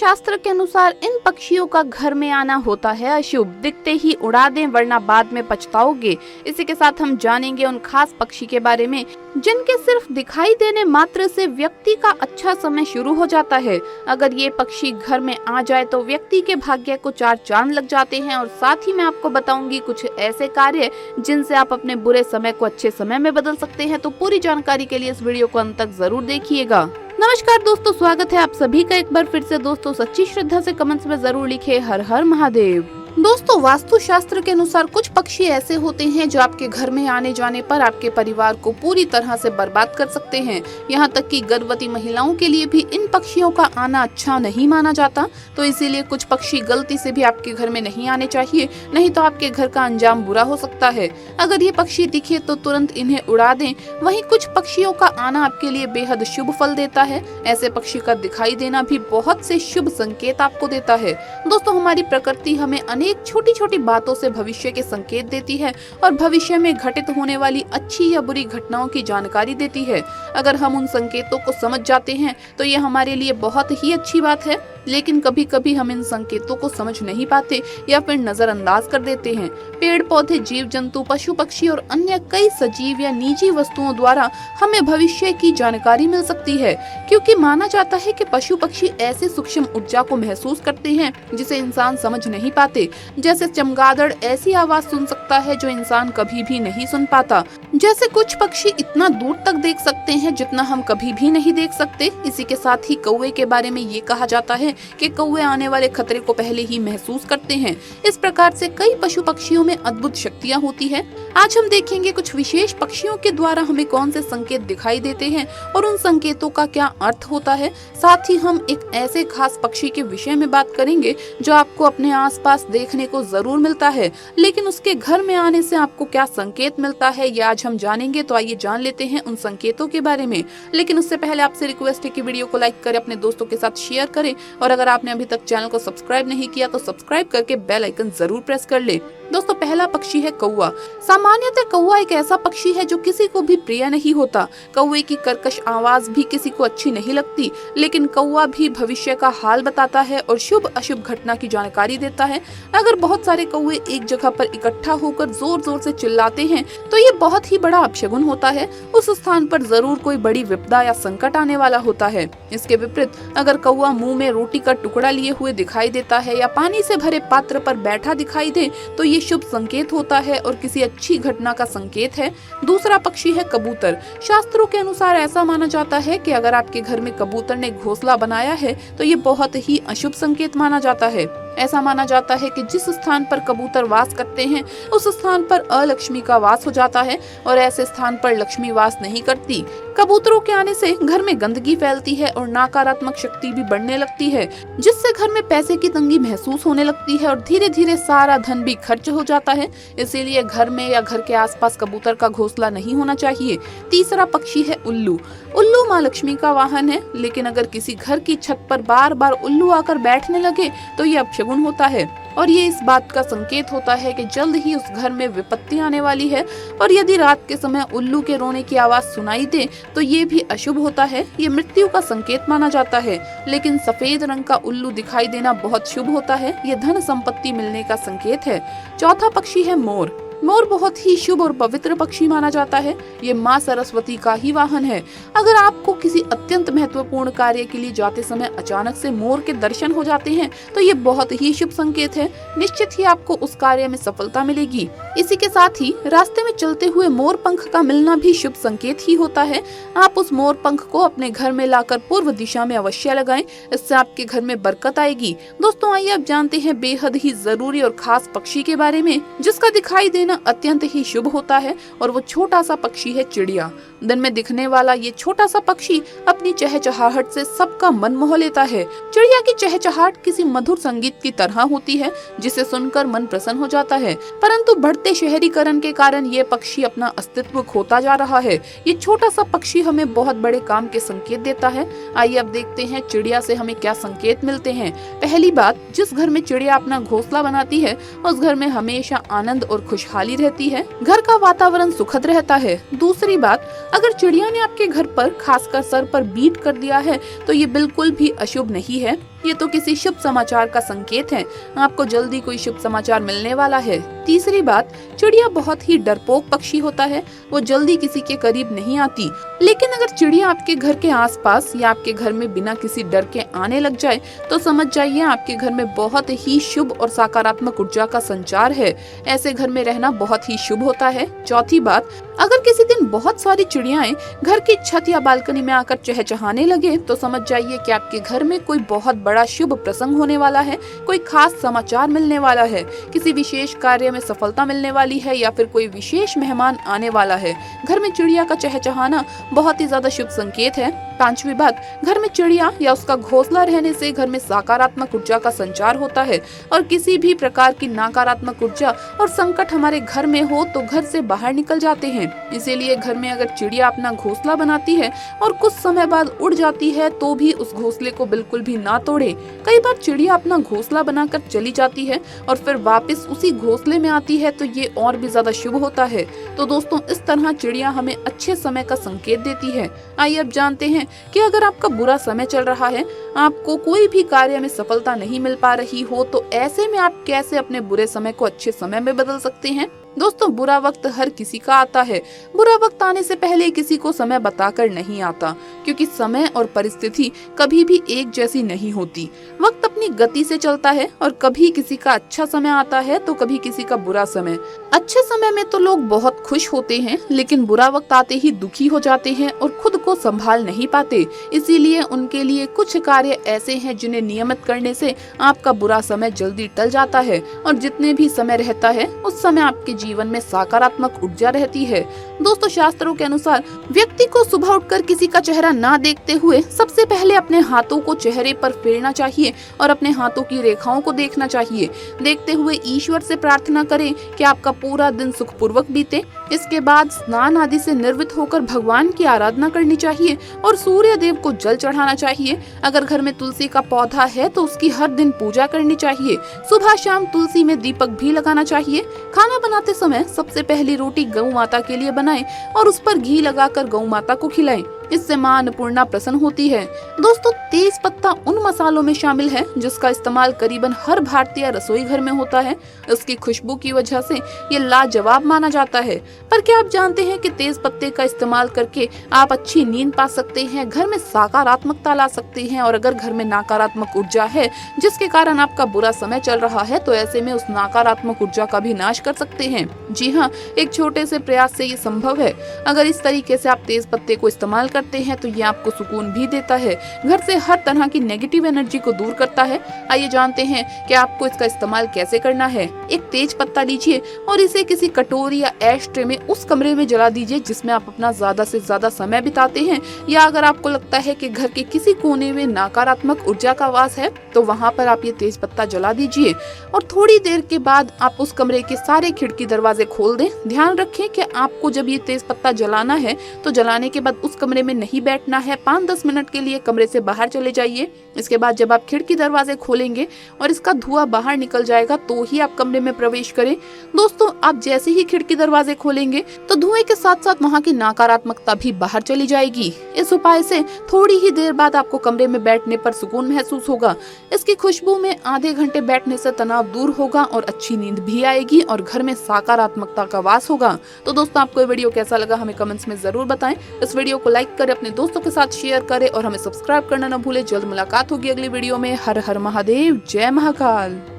शास्त्र के अनुसार इन पक्षियों का घर में आना होता है अशुभ। दिखते ही उड़ा दें वरना बाद में पछताओगे। इसी के साथ हम जानेंगे उन खास पक्षी के बारे में जिनके सिर्फ दिखाई देने मात्र से व्यक्ति का अच्छा समय शुरू हो जाता है। अगर ये पक्षी घर में आ जाए तो व्यक्ति के भाग्य को चार चांद लग जाते हैं। और साथ ही मैं आपको बताऊंगी कुछ ऐसे कार्य जिनसे आप अपने बुरे समय को अच्छे समय में बदल सकते हैं। तो पूरी जानकारी के लिए इस वीडियो को अंत तक जरूर देखिएगा। नमस्कार दोस्तों, स्वागत है आप सभी का एक बार फिर से। दोस्तों सच्ची श्रद्धा से कमेंट्स में जरूर लिखे हर हर महादेव। दोस्तों वास्तु शास्त्र के अनुसार कुछ पक्षी ऐसे होते हैं जो आपके घर में आने जाने पर आपके परिवार को पूरी तरह से बर्बाद कर सकते हैं। यहाँ तक कि गर्भवती महिलाओं के लिए भी इन पक्षियों का आना अच्छा नहीं माना जाता। तो इसीलिए कुछ पक्षी गलती से भी आपके घर में नहीं आने चाहिए, नहीं तो आपके घर का अंजाम बुरा हो सकता है। अगर ये पक्षी दिखे तो तुरंत इन्हें उड़ा दें। वहीं कुछ पक्षियों का आना आपके लिए बेहद शुभ फल देता है। ऐसे पक्षी का दिखाई देना भी बहुत से शुभ संकेत आपको देता है। दोस्तों हमारी प्रकृति हमें अनेक छोटी छोटी बातों से भविष्य के संकेत देती है और भविष्य में घटित होने वाली अच्छी या बुरी घटनाओं की जानकारी देती है। अगर हम उन संकेतों को समझ जाते हैं तो ये हमारे लिए बहुत ही अच्छी बात है। लेकिन कभी कभी हम इन संकेतों को समझ नहीं पाते या फिर नजरअंदाज कर देते हैं। पेड़ पौधे, जीव जंतु, पशु पक्षी और अन्य कई सजीव या निजी वस्तुओं द्वारा हमें भविष्य की जानकारी मिल सकती है, क्योंकि माना जाता है कि पशु पक्षी ऐसे सूक्ष्म ऊर्जा को महसूस करते हैं जिसे इंसान समझ नहीं पाते। जैसे चमगादड़ ऐसी आवाज सुन सकता है जो इंसान कभी भी नहीं सुन पाता। जैसे कुछ पक्षी इतना दूर तक देख सकते हैं जितना हम कभी भी नहीं देख सकते। इसी के साथ ही कौवे के बारे में ये कहा जाता है कि कौवे आने वाले खतरे को पहले ही महसूस करते हैं। इस प्रकार से कई पशु पक्षियों में अद्भुत शक्तियां होती है। आज हम देखेंगे कुछ विशेष पक्षियों के द्वारा हमें कौन से संकेत दिखाई देते हैं और उन संकेतों का क्या अर्थ होता है। साथ ही हम एक ऐसे खास पक्षी के विषय में बात करेंगे जो आपको अपने आसपास देखने को जरूर मिलता है, लेकिन उसके घर में आने से आपको क्या संकेत मिलता है ये आज हम जानेंगे। तो आइए जान लेते हैं उन संकेतों के बारे में। लेकिन उससे पहले आपसे रिक्वेस्ट है कि वीडियो को लाइक करें, अपने दोस्तों के साथ शेयर करें और अगर आपने अभी तक चैनल को सब्सक्राइब नहीं किया तो सब्सक्राइब करके बेल आइकन जरूर प्रेस कर ले। दोस्तों पहला पक्षी है कौवा। सामान्यतः कौवा एक ऐसा पक्षी है जो किसी को भी प्रिय नहीं होता। कौवे की कर्कश आवाज भी किसी को अच्छी नहीं लगती, लेकिन कौवा भी भविष्य का हाल बताता है और शुभ अशुभ घटना की जानकारी देता है। अगर बहुत सारे कौवे एक जगह पर इकट्ठा होकर जोर जोर से चिल्लाते हैं तो ये बहुत ही बड़ा अपशगुन होता है। उस स्थान पर जरूर कोई बड़ी विपदा या संकट आने वाला होता है। इसके विपरीत अगर कौवा मुंह में रोटी का टुकड़ा लिए हुए दिखाई देता है या पानी से भरे पात्र पर बैठा दिखाई दे तो ये शुभ संकेत होता है और किसी अच्छी घटना का संकेत है। दूसरा पक्षी है कबूतर। शास्त्रों के अनुसार ऐसा माना जाता है कि अगर आपके घर में कबूतर ने घोंसला बनाया है तो ये बहुत ही अशुभ संकेत माना जाता है। ऐसा माना जाता है कि जिस स्थान पर कबूतर वास करते हैं उस स्थान पर अलक्ष्मी का वास हो जाता है और ऐसे स्थान पर लक्ष्मी वास नहीं करती। कबूतरों के आने से घर में गंदगी फैलती है और नकारात्मक शक्ति भी बढ़ने लगती है, जिससे घर में पैसे की तंगी महसूस होने लगती है और धीरे धीरे सारा धन भी खर्च हो जाता है। इसीलिए घर में या घर के आसपास कबूतर का घोंसला नहीं होना चाहिए। तीसरा पक्षी है उल्लू। उल्लू माँ लक्ष्मी का वाहन है, लेकिन अगर किसी घर की छत पर बार बार उल्लू आकर बैठने लगे तो ये अपशगुन होता है और ये इस बात का संकेत होता है कि जल्द ही उस घर में विपत्ति आने वाली है। और यदि रात के समय उल्लू के रोने की आवाज सुनाई दे तो ये भी अशुभ होता है। ये मृत्यु का संकेत माना जाता है। लेकिन सफेद रंग का उल्लू दिखाई देना बहुत शुभ होता है। ये धन संपत्ति मिलने का संकेत है। चौथा पक्षी है मोर। मोर बहुत ही शुभ और पवित्र पक्षी माना जाता है। ये माँ सरस्वती का ही वाहन है। अगर आपको किसी अत्यंत महत्वपूर्ण कार्य के लिए जाते समय अचानक से मोर के दर्शन हो जाते हैं तो ये बहुत ही शुभ संकेत है। निश्चित ही आपको उस कार्य में सफलता मिलेगी। इसी के साथ ही रास्ते में चलते हुए मोर पंख का मिलना भी शुभ संकेत ही होता है। आप उस मोर पंख को अपने घर में लाकर पूर्व दिशा में अवश्य लगाएं, इससे आपके घर में बरकत आएगी। दोस्तों आइए अब जानते हैं बेहद ही जरूरी और खास पक्षी के बारे में जिसका दिखाई देना अत्यंत ही शुभ होता है और वो छोटा सा पक्षी है चिड़िया। दिन में दिखने वाला ये छोटा सा पक्षी अपनी चहचहाहट से सबका मन मोह लेता है। चिड़िया की चहचहाहट किसी मधुर संगीत की तरह होती है जिसे सुनकर मन प्रसन्न हो जाता है। परंतु बढ़ते शहरीकरण के कारण ये पक्षी अपना अस्तित्व खोता जा रहा है। ये छोटा सा पक्षी हमें बहुत बड़े काम के संकेत देता है। आइए अब देखते हैं चिड़िया से हमें क्या संकेत मिलते हैं। पहली बात, जिस घर में चिड़िया अपना घोंसला बनाती है उस घर में हमेशा आनंद और खुशहाली रहती है। घर का वातावरण सुखद रहता है। दूसरी बात, अगर चिड़िया ने आपके घर पर खासकर सर पर बीट कर दिया है तो ये बिल्कुल भी अशुभ नहीं है। ये तो किसी शुभ समाचार का संकेत है, आपको जल्दी कोई शुभ समाचार मिलने वाला है। तीसरी बात, चिड़िया बहुत ही डरपोक पक्षी होता है, वो जल्दी किसी के करीब नहीं आती। लेकिन अगर चिड़िया आपके घर के आसपास या आपके घर में बिना किसी डर के आने लग जाए तो समझ जाइए आपके घर में बहुत ही शुभ और सकारात्मक ऊर्जा का संचार है। ऐसे घर में रहना बहुत ही शुभ होता है। चौथी बात, अगर किसी दिन बहुत सारी चिड़ियाएं घर की छत या बालकनी में आकर चहचहाने लगे तो समझ जाइए कि आपके घर में कोई बहुत बड़ा शुभ प्रसंग होने वाला है, कोई खास समाचार मिलने वाला है, किसी विशेष कार्य में सफलता मिलने वाली है या फिर कोई विशेष मेहमान आने वाला है। घर में चिड़िया का चहचहाना बहुत ही ज्यादा शुभ संकेत है। पांचवी बात, घर में चिड़िया या उसका घोंसला रहने से घर में सकारात्मक ऊर्जा का संचार होता है और किसी भी प्रकार की नकारात्मक ऊर्जा और संकट हमारे घर में हो तो घर से बाहर निकल जाते हैं। इसीलिए घर में अगर चिड़िया अपना घोंसला बनाती है और कुछ समय बाद उड़ जाती है तो भी उस घोंसले को बिल्कुल भी ना तोड़े। कई बार चिड़िया अपना घोंसला बनाकर चली जाती है और फिर वापस उसी घोंसले में आती है तो ये और भी ज्यादा शुभ होता है। तो दोस्तों, इस तरह चिड़िया हमें अच्छे समय का संकेत देती है। आइए अब जानते हैं कि अगर आपका बुरा समय चल रहा है, आपको कोई भी कार्य में सफलता नहीं मिल पा रही हो, तो ऐसे में आप कैसे अपने बुरे समय को अच्छे समय में बदल सकते हैं। दोस्तों, बुरा वक्त हर किसी का आता है। बुरा वक्त आने से पहले किसी को समय बताकर नहीं आता, क्योंकि समय और परिस्थिति कभी भी एक जैसी नहीं होती। वक्त अपनी गति से चलता है और कभी किसी का अच्छा समय आता है तो कभी किसी का बुरा समय। अच्छे समय में तो लोग बहुत खुश होते हैं, लेकिन बुरा वक्त आते ही दुखी हो जाते हैं और खुद को संभाल नहीं पाते। इसीलिए उनके लिए कुछ कार्य ऐसे हैं जिन्हें नियमित करने से आपका बुरा समय जल्दी टल जाता है और जितने भी समय रहता है उस समय आपके जीवन में सकारात्मक ऊर्जा रहती है। दोस्तों, शास्त्रों के अनुसार व्यक्ति को सुबह उठकर किसी का चेहरा ना देखते हुए सबसे पहले अपने हाथों को चेहरे पर फेरना चाहिए और अपने हाथों की रेखाओं को देखना चाहिए। देखते हुए ईश्वर से प्रार्थना करें कि आपका पूरा दिन सुखपूर्वक बीते। इसके बाद स्नान आदि से निर्वृत्त होकर भगवान की आराधना करनी चाहिए और सूर्य देव को जल चढ़ाना चाहिए। अगर घर में तुलसी का पौधा है तो उसकी हर दिन पूजा करनी चाहिए। सुबह शाम तुलसी में दीपक भी लगाना चाहिए। खाना बनाते समय सबसे पहली रोटी गौ माता के लिए बनाएं और उस पर घी लगाकर गौ माता को खिलाएं। इससे मां अन्नपूर्णा प्रसन्न होती है। दोस्तों, तेज पत्ता उन मसालों में शामिल है जिसका इस्तेमाल करीबन हर भारतीय रसोई घर में होता है। उसकी खुशबू की वजह से ये लाजवाब माना जाता है। पर क्या आप जानते हैं कि तेज पत्ते का इस्तेमाल करके आप अच्छी नींद पा सकते हैं, घर में सकारात्मकता ला सकते हैं। और अगर घर में नकारात्मक ऊर्जा है जिसके कारण आपका बुरा समय चल रहा है तो ऐसे में उस नकारात्मक ऊर्जा का भी नाश कर सकते हैं। जी हाँ, एक छोटे से प्रयास से ये संभव है। अगर इस तरीके से आप तेज पत्ते को इस्तेमाल करते हैं तो ये आपको सुकून भी देता है, घर से हर तरह की नेगेटिव एनर्जी को दूर करता है। आइए जानते हैं कि आपको इसका इस्तेमाल कैसे करना है। एक तेज पत्ता लीजिए और इसे किसी कटोरी या एश ट्रे में उस कमरे में जला दीजिए जिसमें आप अपना ज्यादा से ज्यादा समय बिताते हैं, या अगर आपको लगता है कि घर के किसी कोने में नकारात्मक ऊर्जा का वास है तो वहाँ पर आप ये तेज पत्ता जला दीजिए और थोड़ी देर के बाद आप उस कमरे के सारे खिड़की दरवाजे खोल दें। ध्यान रखें कि आपको जब ये तेज पत्ता जलाना है तो जलाने के बाद उस कमरे में नहीं बैठना है। 5-10 मिनट के लिए कमरे से बाहर चले जाइए। इसके बाद जब आप खिड़की दरवाजे खोलेंगे और इसका धुआं बाहर निकल जाएगा तो ही आप कमरे में प्रवेश करें। दोस्तों, आप जैसे ही खिड़की दरवाजे खोलेंगे तो धुएं के साथ साथ वहाँ की नकारात्मकता भी बाहर चली जाएगी। इस उपाय से थोड़ी ही देर बाद आपको कमरे में बैठने पर सुकून महसूस होगा। इसकी खुशबू में आधे घंटे बैठने से तनाव दूर होगा और अच्छी नींद भी आएगी और घर में सकारात्मकता का वास होगा। तो दोस्तों, आपको ये वीडियो कैसा लगा हमें कमेंट्स में जरूर बताएं। इस वीडियो को लाइक करें, अपने दोस्तों के साथ शेयर करें और हमें सब्सक्राइब करना न भूलें। जल्द मुलाकात होगी अगली वीडियो में। हर हर महादेव, जय महाकाल।